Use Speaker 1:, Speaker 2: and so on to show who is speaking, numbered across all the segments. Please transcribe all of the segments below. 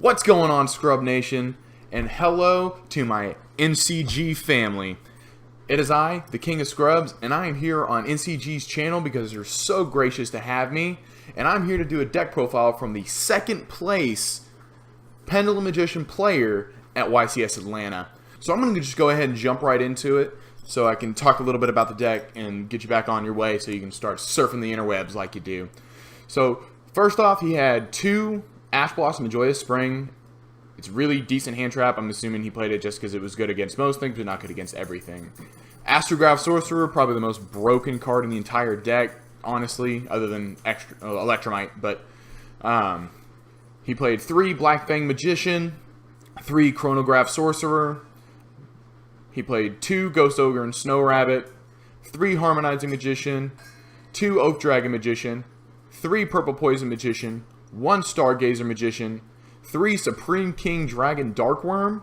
Speaker 1: What's going on, Scrub Nation? And hello to my NCG family. It is I, the King of Scrubs, and I am here on NCG's channel because you're so gracious to have me. And I'm here to do a deck profile from the second place Pendulum Magician player at YCS Atlanta. So I'm going to just go ahead and jump right into it so I can talk a little bit about the deck and get you back on your way so you can start surfing the interwebs like you do. So first off, he had two Ash Blossom and Joyous Spring. It's really decent hand trap. I'm assuming he played it just because it was good against most things, but not good against everything. Astrograph Sorcerer, probably the most broken card in the entire deck, honestly, other than Electromite. But he played 3 Black Fang Magician, 3 Chronograph Sorcerer. He played 2 Ghost Ogre and Snow Rabbit, 3 Harmonizing Magician, 2 Oak Dragon Magician, 3 Purple Poison Magician, 1 Stargazer Magician, 3 Supreme King Dragon Darkworm,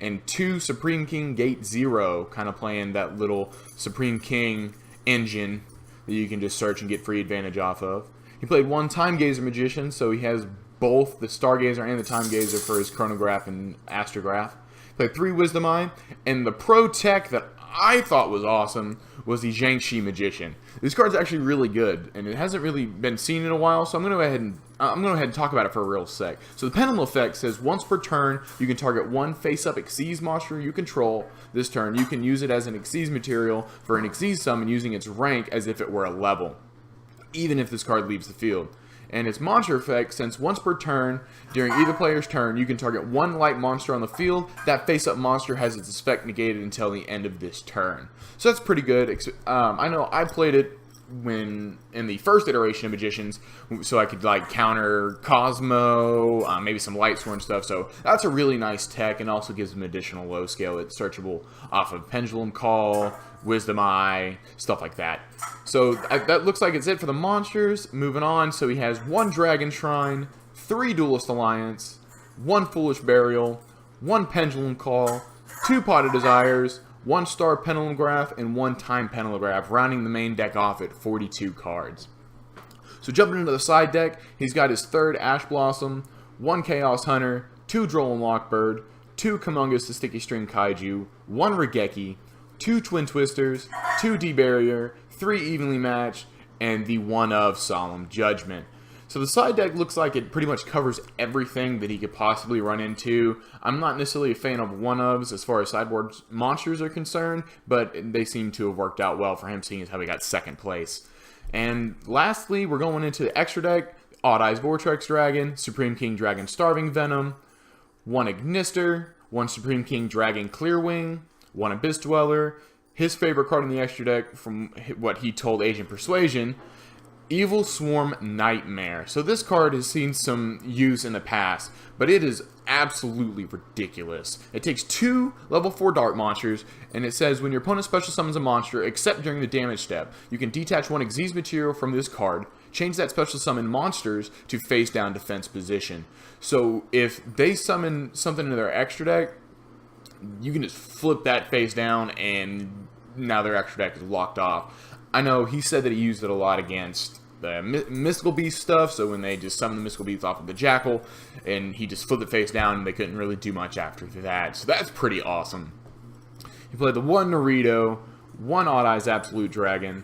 Speaker 1: and 2 Supreme King Gate Zero, kind of playing that little Supreme King engine that you can just search and get free advantage off of. He played 1 Time Gazer Magician, so he has both the Stargazer and the Time Gazer for his Chronograph and Astrograph. He played 3 Wisdom Eye, and the pro tech that I thought was awesome was the Zhangxi Magician. This card's actually really good, and it hasn't really been seen in a while, so I'm going to go ahead and talk about it for a real sec. So the Pendulum effect says once per turn, you can target 1 face-up Xyz monster you control. This turn, you can use it as an Xyz material for an Xyz summon using its rank as if it were a level, even if this card leaves the field. And its monster effect, since once per turn, during either player's turn, you can target 1 light monster on the field. That face-up monster has its effect negated until the end of this turn. So that's pretty good. I know I played it when in the first iteration of Magicians, so I could like counter Cosmo, maybe some Light Sword and stuff. So that's a really nice tech, and also gives them additional low scale. It's searchable off of Pendulum Call, Wisdom Eye, stuff like that. So that looks like it's it for the monsters. Moving on, so he has 1 Dragon Shrine, 3 Duelist Alliance, 1 Foolish Burial, 1 Pendulum Call, 2 Pot of Desires, 1 Star Pendulum Graph, and 1 Time Pendulum Graph, rounding the main deck off at 42 cards. So jumping into the side deck, he's got his 3rd Ash Blossom, 1 Chaos Hunter, 2 Droll and Lockbird, 2 Kamungus the Sticky String Kaiju, 1 Regeki, 2 Twin Twisters, 2 D-Barrier, 3 Evenly Matched, and the 1 of Solemn Judgment. So the side deck looks like it pretty much covers everything that he could possibly run into. I'm not necessarily a fan of 1-ofs as far as sideboard monsters are concerned, but they seem to have worked out well for him, seeing as how he got 2nd place. And lastly, we're going into the extra deck. Odd Eyes Vortex Dragon, Supreme King Dragon Starving Venom, 1 Ignister, 1 Supreme King Dragon Clearwing, 1 Abyss Dweller, his favorite card in the extra deck from what he told Agent Persuasion, Evil Swarm Nightmare. So this card has seen some use in the past, but it is absolutely ridiculous. It takes 2 level 4 dark monsters, and it says when your opponent special summons a monster, except during the damage step, you can detach 1 Xyz material from this card, change that special summon monsters to face down defense position. So if they summon something into their extra deck, you can just flip that face down, and now their extra deck is locked off. I know he said that he used it a lot against the Mystical Beast stuff, so when they just summoned the Mystical Beast off of the Jackal, and he just flipped it face down, and they couldn't really do much after that. So that's pretty awesome. He played the 1 Naruto, 1 Odd Eyes Absolute Dragon,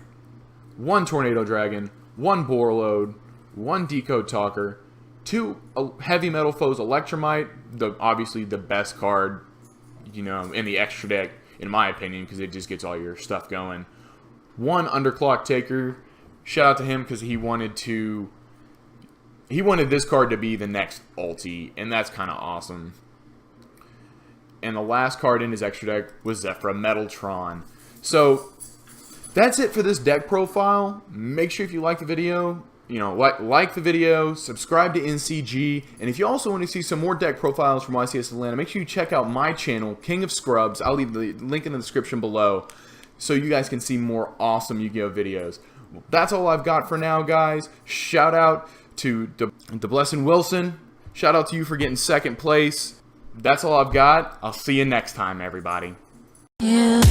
Speaker 1: 1 Tornado Dragon, 1 Borlode, 1 Decode Talker, 2 Heavy Metal Foes Electromite, obviously the best card, you know, in the extra deck, in my opinion, because it just gets all your stuff going. 1 Underclock Taker. Shout out to him because he wanted this card to be the next ulti, and that's kind of awesome. And the last card in his extra deck was Zephyra Metaltron. So that's it for this deck profile. Make sure if you like the video, you know, like the video, subscribe to NCG, and if you also want to see some more deck profiles from YCS Atlanta, make sure you check out my channel, King of Scrubs. I'll leave the link in the description below, so you guys can see more awesome Yu-Gi-Oh videos. Well, that's all I've got for now, guys. Shout out to DeBlessin Wilson. Shout out to you for getting 2nd place. That's all I've got. I'll see you next time, everybody. Yeah.